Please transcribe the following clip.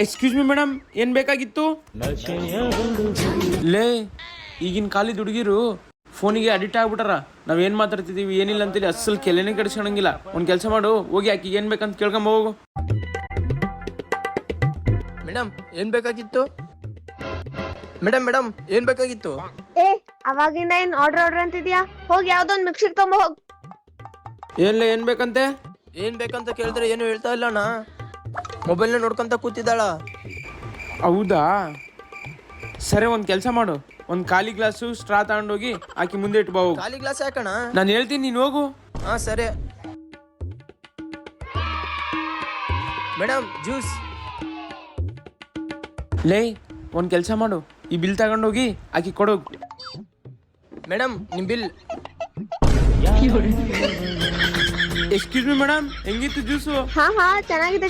Excuse me madam, ಏನ್ ಬೇಕಾಗಿತ್ತು? ಲೇ, ಈಗಿನ ಕಾಲಿದ ಹುಡುಗಿರು ಫೋನಿಗೆ ಅಡಿಕ್ಟ್ ಆಗ್ಬಿಟ್ಟಾರ. ನಾವ್ ಏನ್ ಮಾತಾಡ್ತಿದೀವಿ ಏನಿಲ್ಲ ಅಂತೇಳಿ ಅಸಲ್ ಕೆಲೆನೇ ಕೆಡಿಸ್ಕೊಳಂಗಿಲ್ಲ. ಒಂದ್ ಕೆಲಸ ಮಾಡು, ಹೋಗಿ ಆಕಿ ಏನ್ ಬೇಕಂತ ಕೇಳ್ಕೊಂಬ ಹೋಗು. ಮೇಡಮ್ ಏನ್ ಬೇಕಾಗಿತ್ತು? ಮೇಡಮ್ ಏನ್ ಬೇಕಾಗಿತ್ತು? ಅವಾಗಿಂದ ಏನ್ ಆರ್ಡರ್ ಅಂತಿದ್ಯಾ? ಹೋಗಿ ಯಾವ್ದೊಂದ್ ಮಿಕ್ಸಿಗೆ ತಗೊಂಬ ಹೋಗ್. ಏನ್ ಬೇಕಂತೆ? ಏನ್ ಬೇಕಂತ ಕೇಳಿದ್ರೆ ಏನು ಹೇಳ್ತಾ ಇಲ್ಲ ಅಣ್ಣ. ಮೊಬೈಲ್ನ ನೋಡ್ಕೊಂತ ಕೂತಿದ್ದಾಳ. ಹೌದಾ, ಸರಿ ಒಂದ್ ಕೆಲಸ ಮಾಡು, ಒಂದ್ ಖಾಲಿ ಗ್ಲಾಸು ಸ್ಟ್ರಾ ತಗೊಂಡೋಗಿ ಆಕಿ ಮುಂದೆ ಇಟ್ಟು ಬಾ ಹೋಗು. ಖಾಲಿ ಗ್ಲಾಸ್ ಯಾಕಣ? ನಾನು ಹೇಳ್ತೀನಿ, ನೀನು ಹೋಗು. ಹಾ ಸರಿ. Madam juice. ಲೇ, ಒಂದ್ ಕೆಲಸ ಮಾಡು, ಈ ಬಿಲ್ ತಗೊಂಡೋಗಿ ಆಕಿ ಕೊಡೋಗು. ಮೇಡಮ್ ನಿಮ್ ಬಿಲ್. ಎಕ್ಸ್ಕ್ಯೂಸ್ ಮಿ ಮೇಡಮ್, ಹೆಂಗಿತ್ತು ಜ್ಯೂಸು? ಹಾ ಚೆನ್ನಾಗಿದೆ.